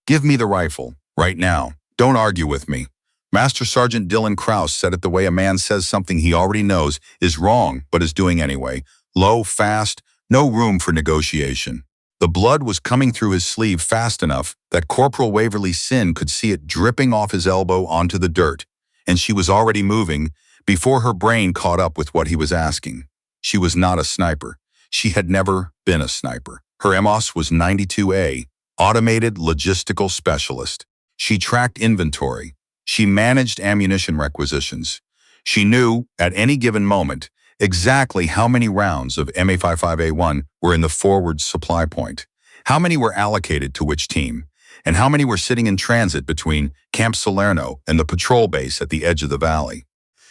"Give me the rifle, right now. Don't argue with me." Master Sergeant Krauss said it the way a man says something he already knows is wrong but is doing anyway. Low, fast, no room for negotiation. The blood was coming through his sleeve fast enough that Corporal Waverly Sinn could see it dripping off his elbow onto the dirt, and she was already moving before her brain caught up with what he was asking. She was not a sniper. She had never been a sniper. Her MOS was 92A, Automated Logistical Specialist. She tracked inventory. She managed ammunition requisitions. She knew, at any given moment, exactly how many rounds of MA55A1 were in the forward supply point, how many were allocated to which team, and how many were sitting in transit between Camp Salerno and the patrol base at the edge of the valley.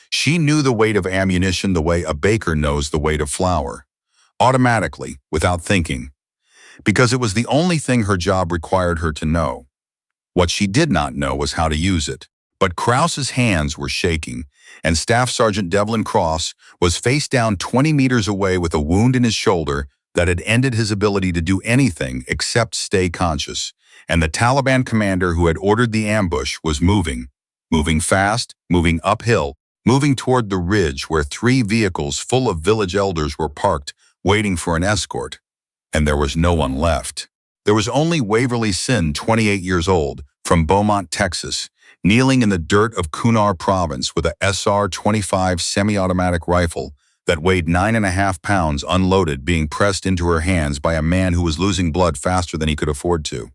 She knew the weight of ammunition the way a baker knows the weight of flour, automatically, without thinking, because it was the only thing her job required her to know. What she did not know was how to use it. But Krauss's hands were shaking, and Staff Sergeant Krauss was face down 20 meters away with a wound in his shoulder that had ended his ability to do anything except stay conscious. And the Taliban commander who had ordered the ambush was moving fast, moving uphill, moving toward the ridge where 3 vehicles full of village elders were parked, waiting for an escort. And there was no one left. There was only Waverly Sinn, 28 years old, from Beaumont, Texas, kneeling in the dirt of Kunar Province with a SR-25 semi-automatic rifle that weighed 9.5 pounds unloaded being pressed into her hands by a man who was losing blood faster than he could afford to.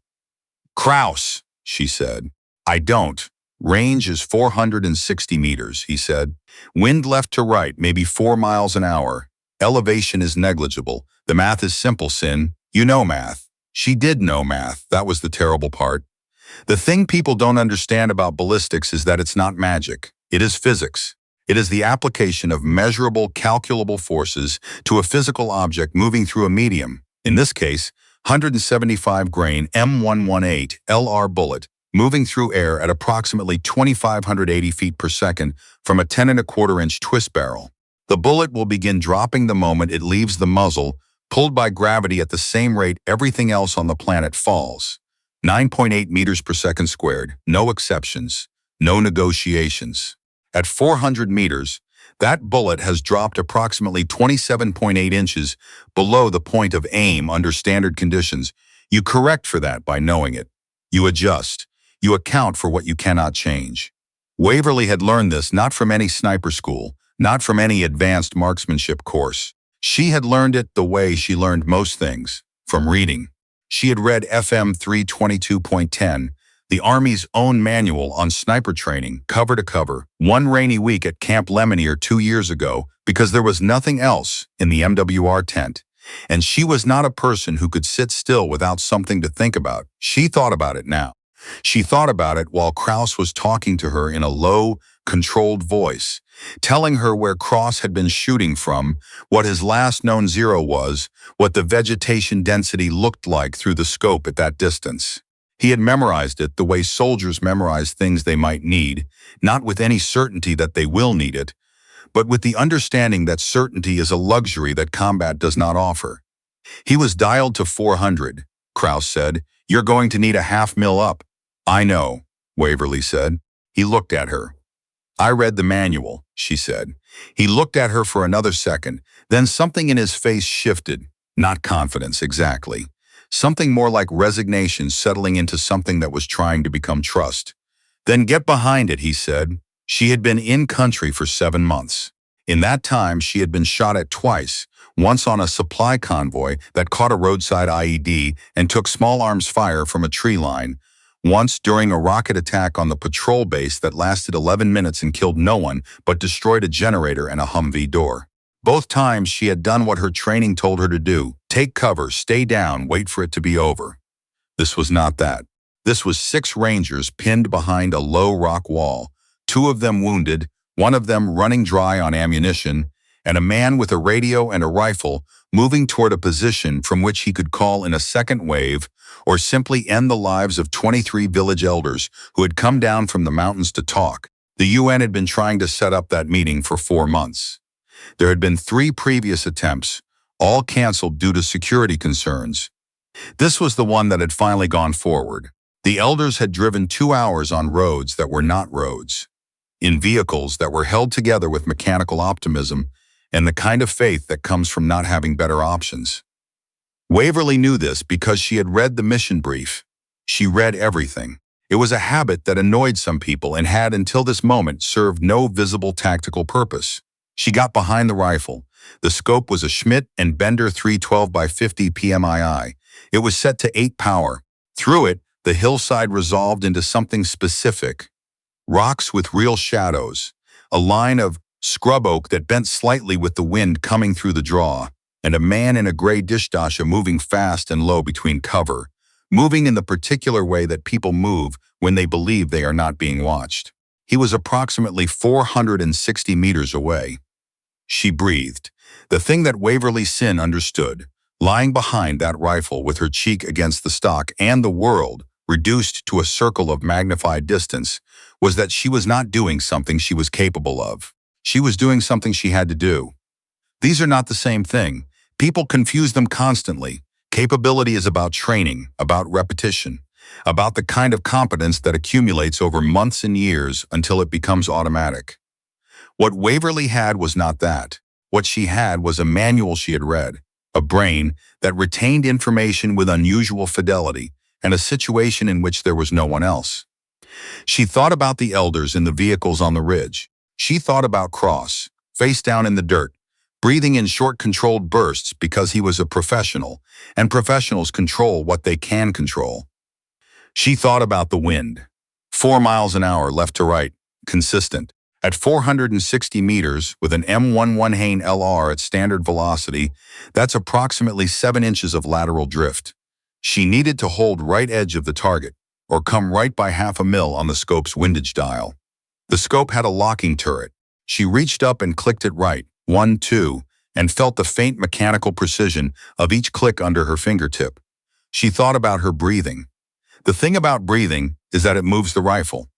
"Krauss," she said. "I don't. Range is 460 meters, he said. "Wind left to right, maybe 4 miles an hour. Elevation is negligible. The math is simple, Sinn. You know math." She did know math. That was the terrible part. The thing people don't understand about ballistics is that it's not magic. It is physics. It is the application of measurable, calculable forces to a physical object moving through a medium, in this case, 175 grain M118 LR bullet, moving through air at approximately 2,580 feet per second from a 10¼ inch twist barrel. The bullet will begin dropping the moment it leaves the muzzle, pulled by gravity at the same rate everything else on the planet falls. 9.8 meters per second squared, no exceptions, no negotiations. At 400 meters, that bullet has dropped approximately 27.8 inches below the point of aim under standard conditions. You correct for that by knowing it. You adjust. You account for what you cannot change. Waverly had learned this not from any sniper school, not from any advanced marksmanship course. She had learned it the way she learned most things, from reading. She had read FM 322.10, the Army's own manual on sniper training, cover to cover, one rainy week at Camp Lemonnier 2 years ago, because there was nothing else in the MWR tent. And she was not a person who could sit still without something to think about. She thought about it now. She thought about it while Krauss was talking to her in a low, controlled voice, telling her where Krauss had been shooting from, what his last known zero was, what the vegetation density looked like through the scope at that distance. He had memorized it the way soldiers memorize things they might need, not with any certainty that they will need it, but with the understanding that certainty is a luxury that combat does not offer. He was dialed to 400. Krauss said, "You're going to need a half mil up." "I know," Waverly said. He looked at her. "I read the manual," she said. He looked at her for another second, then something in his face shifted. Not confidence, exactly. Something more like resignation settling into something that was trying to become trust. "Then get behind it," he said. She had been in country for 7 months. In that time, she had been shot at twice, once on a supply convoy that caught a roadside IED and took small arms fire from a tree line, once during a rocket attack on the patrol base that lasted 11 minutes and killed no one but destroyed a generator and a Humvee door. Both times she had done what her training told her to do: take cover, stay down, wait for it to be over. This was not that. This was 6 Rangers pinned behind a low rock wall, 2 of them wounded, 1 of them running dry on ammunition, and a man with a radio and a rifle moving toward a position from which he could call in a second wave or simply end the lives of 23 village elders who had come down from the mountains to talk. The UN had been trying to set up that meeting for 4 months. There had been 3 previous attempts, all canceled due to security concerns. This was the one that had finally gone forward. The elders had driven 2 hours on roads that were not roads, in vehicles that were held together with mechanical optimism and the kind of faith that comes from not having better options. Waverly knew this because she had read the mission brief. She read everything. It was a habit that annoyed some people and had until this moment served no visible tactical purpose. She got behind the rifle. The scope was a Schmidt and Bender 312 by 50 PMII. It was set to 8 power. Through it, the hillside resolved into something specific. Rocks with real shadows, a line of scrub oak that bent slightly with the wind coming through the draw, and a man in a gray dishdasha moving fast and low between cover, moving in the particular way that people move when they believe they are not being watched. He was approximately 460 meters away. She breathed. The thing that Waverly Sinn understood, lying behind that rifle with her cheek against the stock and the world reduced to a circle of magnified distance, was that she was not doing something she was capable of. She was doing something she had to do. These are not the same thing. People confuse them constantly. Capability is about training, about repetition, about the kind of competence that accumulates over months and years until it becomes automatic. What Waverly had was not that. What she had was a manual she had read, a brain that retained information with unusual fidelity, and a situation in which there was no one else. She thought about the elders in the vehicles on the ridge. She thought about Krauss, face down in the dirt, breathing in short controlled bursts because he was a professional, and professionals control what they can control. She thought about the wind. 4 miles an hour left to right, consistent. At 460 meters with an M11 Hain LR at standard velocity, that's approximately 7 inches of lateral drift. She needed to hold right edge of the target, or come right by 0.5 mil on the scope's windage dial. The scope had a locking turret. She reached up and clicked it right, 1, 2, and felt the faint mechanical precision of each click under her fingertip. She thought about her breathing. The thing about breathing is that it moves the rifle.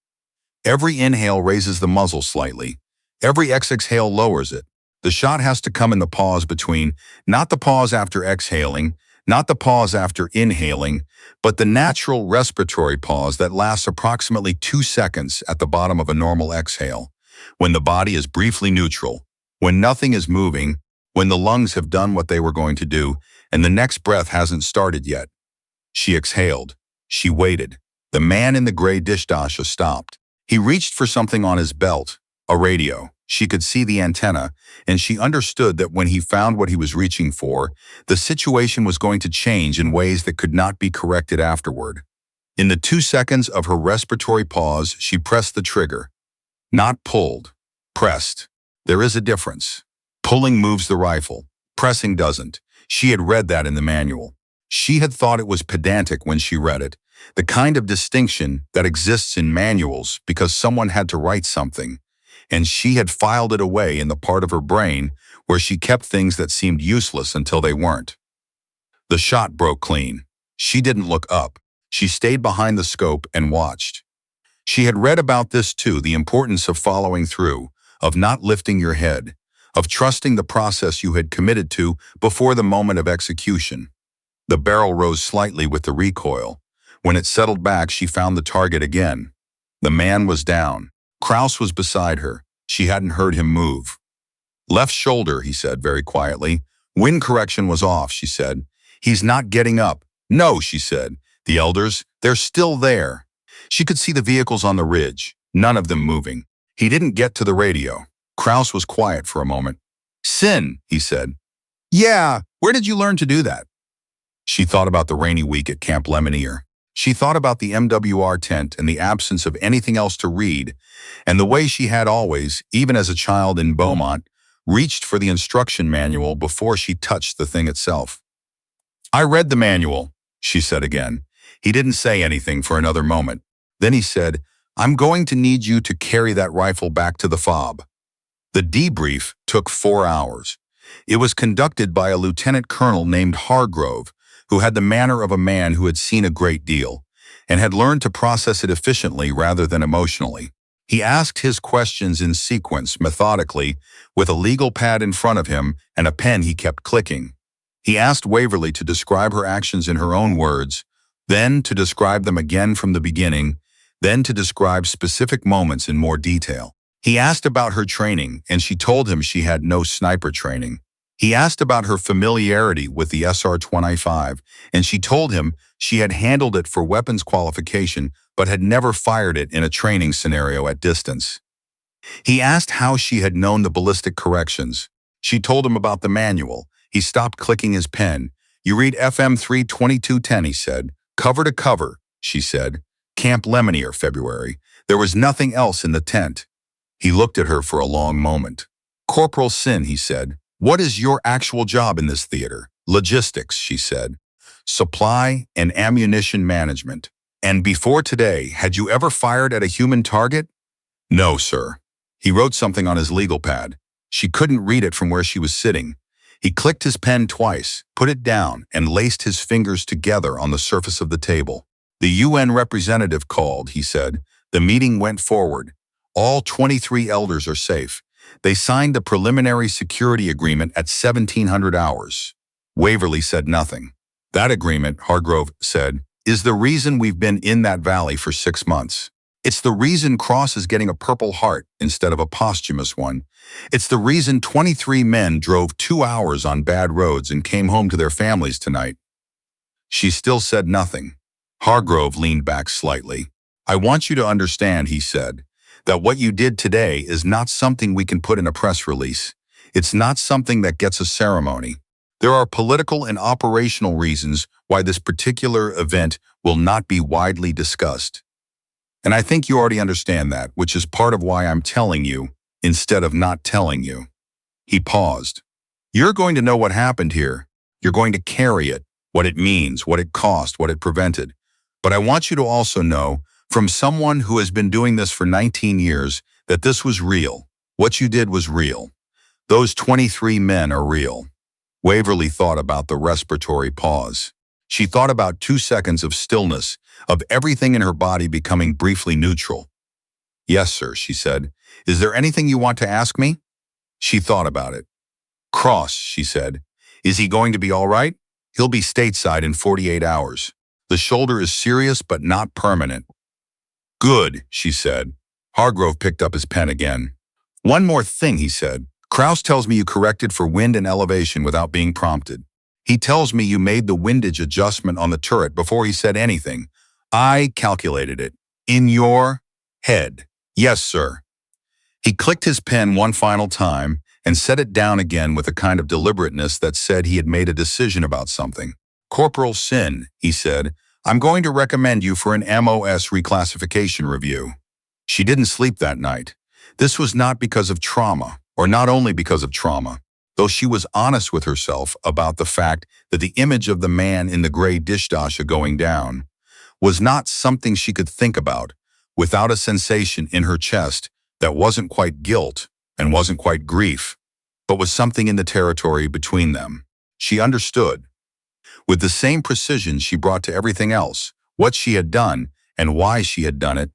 Every inhale raises the muzzle slightly. Every exhale lowers it. The shot has to come in the pause between, not the pause after exhaling, not the pause after inhaling, but the natural respiratory pause that lasts approximately 2 seconds at the bottom of a normal exhale, when the body is briefly neutral, when nothing is moving, when the lungs have done what they were going to do, and the next breath hasn't started yet. She exhaled. She waited. The man in the gray dishdasha stopped. He reached for something on his belt, a radio. She could see the antenna, and she understood that when he found what he was reaching for, the situation was going to change in ways that could not be corrected afterward. In the 2 seconds of her respiratory pause, she pressed the trigger. Not pulled. Pressed. There is a difference. Pulling moves the rifle. Pressing doesn't. She had read that in the manual. She had thought it was pedantic when she read it, the kind of distinction that exists in manuals because someone had to write something, and she had filed it away in the part of her brain where she kept things that seemed useless until they weren't. The shot broke clean. She didn't look up. She stayed behind the scope and watched. She had read about this too, the importance of following through, of not lifting your head, of trusting the process you had committed to before the moment of execution. The barrel rose slightly with the recoil. When it settled back, she found the target again. The man was down. Krauss was beside her. She hadn't heard him move. Left shoulder, he said very quietly. Wind correction was off, she said. He's not getting up. No, she said. The elders, they're still there. She could see the vehicles on the ridge, none of them moving. He didn't get to the radio. Krauss was quiet for a moment. Sinn, he said. Yeah, where did you learn to do that? She thought about the rainy week at Camp Lemonnier. She thought about the MWR tent and the absence of anything else to read, and the way she had always, even as a child in Beaumont, reached for the instruction manual before she touched the thing itself. I read the manual, she said again. He didn't say anything for another moment. Then he said, I'm going to need you to carry that rifle back to the fob. The debrief took 4 hours. It was conducted by a lieutenant colonel named Hargrove, who had the manner of a man who had seen a great deal, and had learned to process it efficiently rather than emotionally. He asked his questions in sequence, methodically, with a legal pad in front of him and a pen he kept clicking. He asked Waverly to describe her actions in her own words, then to describe them again from the beginning, then to describe specific moments in more detail. He asked about her training, and she told him she had no sniper training. He asked about her familiarity with the SR-25, and she told him she had handled it for weapons qualification but had never fired it in a training scenario at distance. He asked how she had known the ballistic corrections. She told him about the manual. He stopped clicking his pen. "You read FM 32210, he said. "Cover to cover," she said. "Camp Lemonnier, February. There was nothing else in the tent." He looked at her for a long moment. "Corporal Sinn," he said. "What is your actual job in this theater?" "Logistics," she said. "Supply and ammunition management." "And before today, had you ever fired at a human target?" "No, sir." He wrote something on his legal pad. She couldn't read it from where she was sitting. He clicked his pen twice, put it down, and laced his fingers together on the surface of the table. "The UN representative called," he said. "The meeting went forward. All 23 elders are safe. They signed the preliminary security agreement at 1700 hours. Waverly said nothing. "That agreement," Hargrove said, "is the reason we've been in that valley for 6 months. It's the reason Krauss is getting a Purple Heart instead of a posthumous one. It's the reason 23 men drove 2 hours on bad roads and came home to their families tonight." She still said nothing. Hargrove leaned back slightly. "I want you to understand," he said, "that what you did today is not something we can put in a press release. It's not something that gets a ceremony. There are political and operational reasons why this particular event will not be widely discussed. And I think you already understand that, which is part of why I'm telling you instead of not telling you." He paused. "You're going to know what happened here. You're going to carry it, what it means, what it cost, what it prevented. But I want you to also know, from someone who has been doing this for 19 years, that this was real. What you did was real. Those 23 men are real." Waverly thought about the respiratory pause. She thought about 2 seconds of stillness, of everything in her body becoming briefly neutral. "Yes, sir," she said. "Is there anything you want to ask me?" She thought about it. "Krauss," she said. "Is he going to be all right? He'll be stateside in 48 hours. The shoulder is serious but not permanent." "Good," she said. Hargrove picked up his pen again. "One more thing," he said. "Krauss tells me you corrected for wind and elevation without being prompted. He tells me you made the windage adjustment on the turret before he said anything. I calculated it. In your head." "Yes, sir." He clicked his pen one final time and set it down again with a kind of deliberateness that said he had made a decision about something. "Corporal Sinn," he said, "I'm going to recommend you for an MOS reclassification review." She didn't sleep that night. This was not because of trauma, or not only because of trauma, though she was honest with herself about the fact that the image of the man in the gray dishdasha going down was not something she could think about without a sensation in her chest that wasn't quite guilt and wasn't quite grief, but was something in the territory between them. She understood. With the same precision she brought to everything else, what she had done and why she had done it,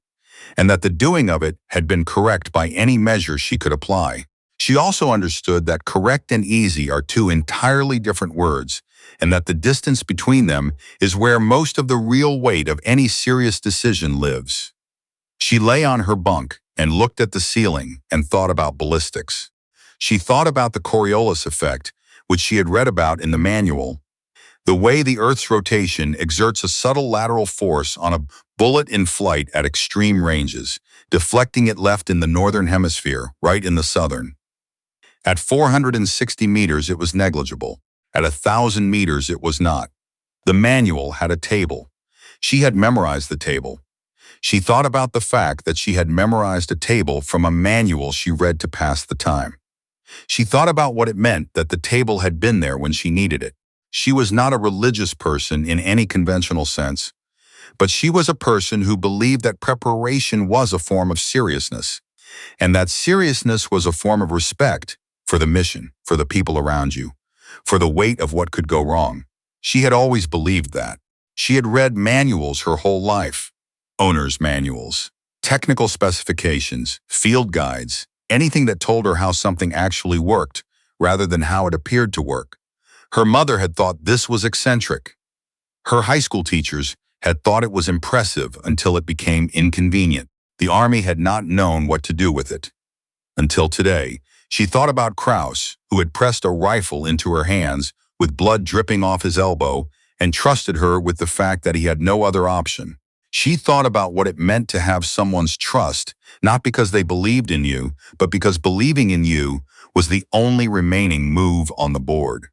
and that the doing of it had been correct by any measure she could apply. She also understood that correct and easy are 2 entirely different words, and that the distance between them is where most of the real weight of any serious decision lives. She lay on her bunk and looked at the ceiling and thought about ballistics. She thought about the Coriolis effect, which she had read about in the manual, the way the Earth's rotation exerts a subtle lateral force on a bullet in flight at extreme ranges, deflecting it left in the northern hemisphere, right in the southern. At 460 meters it was negligible. At 1,000 meters it was not. The manual had a table. She had memorized the table. She thought about the fact that she had memorized a table from a manual she read to pass the time. She thought about what it meant that the table had been there when she needed it. She was not a religious person in any conventional sense, but she was a person who believed that preparation was a form of seriousness, and that seriousness was a form of respect for the mission, for the people around you, for the weight of what could go wrong. She had always believed that. She had read manuals her whole life, owner's manuals, technical specifications, field guides, anything that told her how something actually worked rather than how it appeared to work. Her mother had thought this was eccentric. Her high school teachers had thought it was impressive until it became inconvenient. The Army had not known what to do with it. Until today, she thought about Krauss, who had pressed a rifle into her hands with blood dripping off his elbow and trusted her with the fact that he had no other option. She thought about what it meant to have someone's trust, not because they believed in you, but because believing in you was the only remaining move on the board.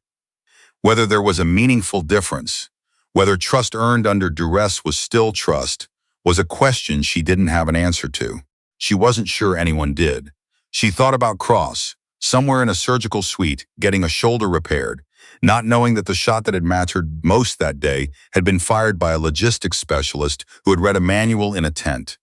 Whether there was a meaningful difference, whether trust earned under duress was still trust, was a question she didn't have an answer to. She wasn't sure anyone did. She thought about Krauss, somewhere in a surgical suite, getting a shoulder repaired, not knowing that the shot that had mattered most that day had been fired by a logistics specialist who had read a manual in a tent.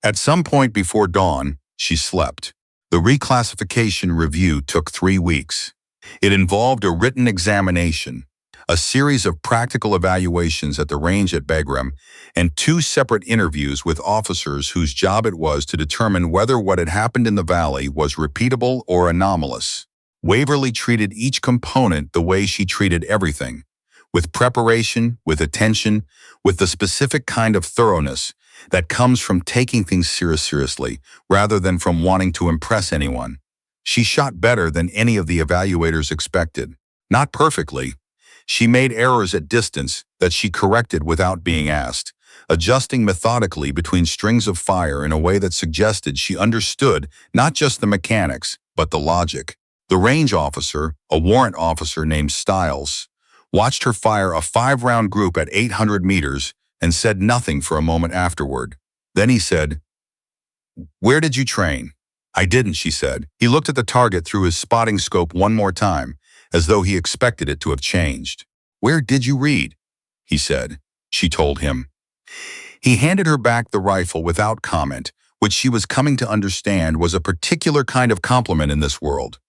At some point before dawn, she slept. The reclassification review took 3 weeks. It involved a written examination, a series of practical evaluations at the range at Bagram, and 2 separate interviews with officers whose job it was to determine whether what had happened in the valley was repeatable or anomalous. Waverly treated each component the way she treated everything, with preparation, with attention, with the specific kind of thoroughness that comes from taking things seriously rather than from wanting to impress anyone. She shot better than any of the evaluators expected. Not perfectly. She made errors at distance that she corrected without being asked, adjusting methodically between strings of fire in a way that suggested she understood not just the mechanics, but the logic. The range officer, a warrant officer named Stiles, watched her fire a 5-round group at 800 meters and said nothing for a moment afterward. Then he said, "Where did you train?" "I didn't," she said. He looked at the target through his spotting scope one more time, as though he expected it to have changed. "Where did you read?" he said. She told him. He handed her back the rifle without comment, which she was coming to understand was a particular kind of compliment in this world.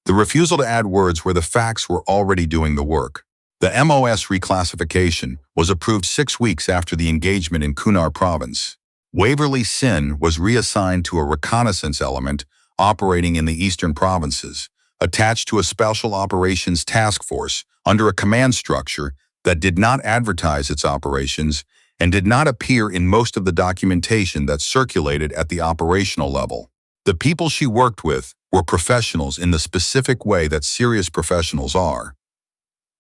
The refusal to add words where the facts were already doing the work. The MOS reclassification was approved 6 weeks after the engagement in Kunar Province. Waverly Sinn was reassigned to a reconnaissance element operating in the eastern provinces, attached to a special operations task force under a command structure that did not advertise its operations and did not appear in most of the documentation that circulated at the operational level. The people she worked with were professionals in the specific way that serious professionals are.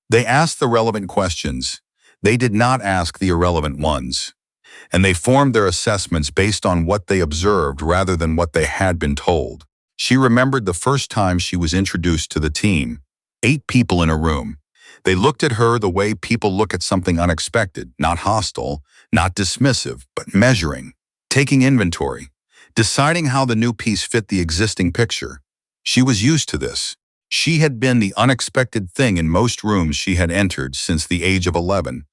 They asked the relevant questions. They did not ask the irrelevant ones. And they formed their assessments based on what they observed rather than what they had been told. She remembered the first time she was introduced to the team. 8 people in a room. They looked at her the way people look at something unexpected, not hostile, not dismissive, but measuring, taking inventory, deciding how the new piece fit the existing picture. She was used to this. She had been the unexpected thing in most rooms she had entered since the age of 11,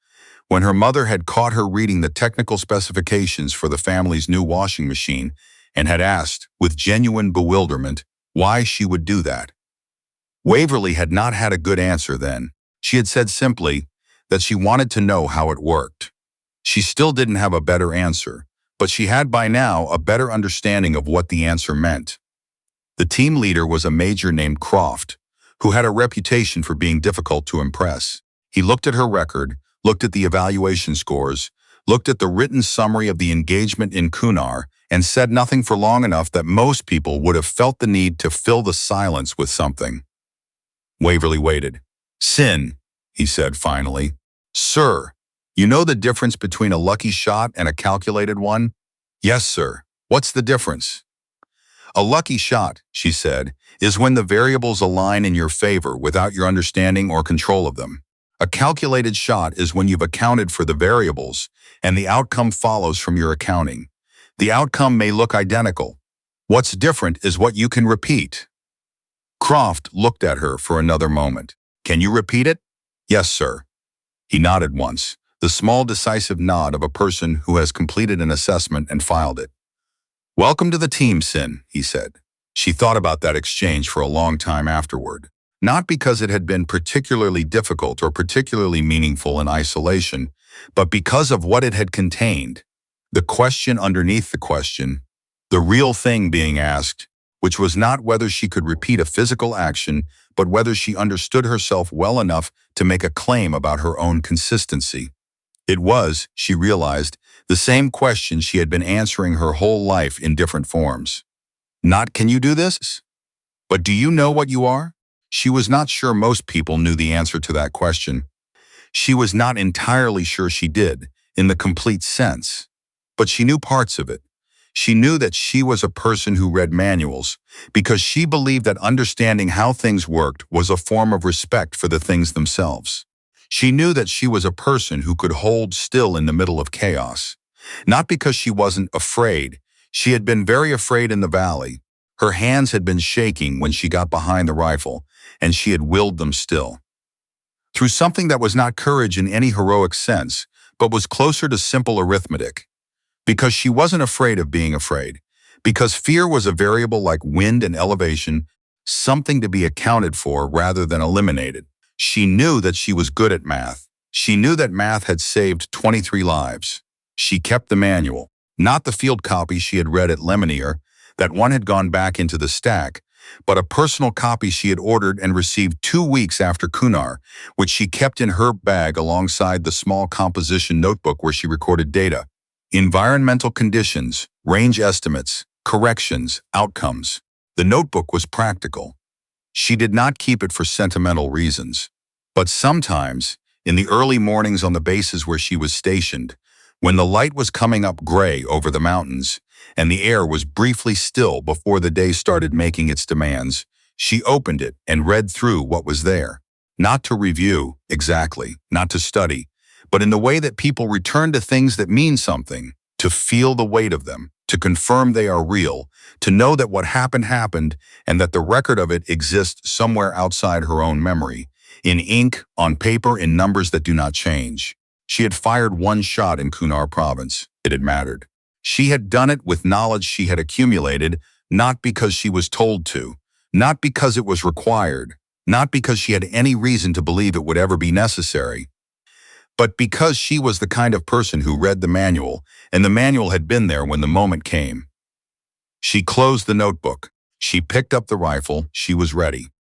when her mother had caught her reading the technical specifications for the family's new washing machine and had asked, with genuine bewilderment, why she would do that. Waverly had not had a good answer then. She had said simply that she wanted to know how it worked. She still didn't have a better answer, but she had by now a better understanding of what the answer meant. The team leader was a major named Croft, who had a reputation for being difficult to impress. He looked at her record, looked at the evaluation scores, looked at the written summary of the engagement in Kunar, and said nothing for long enough that most people would have felt the need to fill the silence with something. Waverly waited. "Sinn," he said finally. "Sir, you know the difference between a lucky shot and a calculated one?" "Yes, sir. What's the difference?" "A lucky shot," she said, "is when the variables align in your favor without your understanding or control of them. A calculated shot is when you've accounted for the variables and the outcome follows from your accounting. The outcome may look identical. What's different is what you can repeat." Croft looked at her for another moment. "Can you repeat it?" "Yes, sir." He nodded once, the small decisive nod of a person who has completed an assessment and filed it. "Welcome to the team, Sinn," he said. She thought about that exchange for a long time afterward. Not because it had been particularly difficult or particularly meaningful in isolation, but because of what it had contained. The question underneath the question, the real thing being asked, which was not whether she could repeat a physical action, but whether she understood herself well enough to make a claim about her own consistency. It was, she realized, the same question she had been answering her whole life in different forms. Not can you do this? But do you know what you are? She was not sure most people knew the answer to that question. She was not entirely sure she did, in the complete sense. But she knew parts of it. She knew that she was a person who read manuals, because she believed that understanding how things worked was a form of respect for the things themselves. She knew that she was a person who could hold still in the middle of chaos. Not because she wasn't afraid. She had been very afraid in the valley. Her hands had been shaking when she got behind the rifle, and she had willed them still. Through something that was not courage in any heroic sense, but was closer to simple arithmetic. Because she wasn't afraid of being afraid. Because fear was a variable like wind and elevation, something to be accounted for rather than eliminated. She knew that she was good at math. She knew that math had saved 23 lives. She kept the manual, not the field copy she had read at Lemonier, that one had gone back into the stack, but a personal copy she had ordered and received 2 weeks after Kunar, which she kept in her bag alongside the small composition notebook where she recorded data. Environmental conditions, range estimates, corrections, outcomes. The notebook was practical. She did not keep it for sentimental reasons. But sometimes, in the early mornings on the bases where she was stationed, when the light was coming up gray over the mountains, and the air was briefly still before the day started making its demands, she opened it and read through what was there. Not to review, exactly, not to study, but in the way that people return to things that mean something, to feel the weight of them, to confirm they are real, to know that what happened happened and that the record of it exists somewhere outside her own memory, in ink, on paper, in numbers that do not change. She had fired one shot in Kunar Province. It had mattered. She had done it with knowledge she had accumulated, not because she was told to, not because it was required, not because she had any reason to believe it would ever be necessary, but because she was the kind of person who read the manual, and the manual had been there when the moment came. She closed the notebook. She picked up the rifle. She was ready.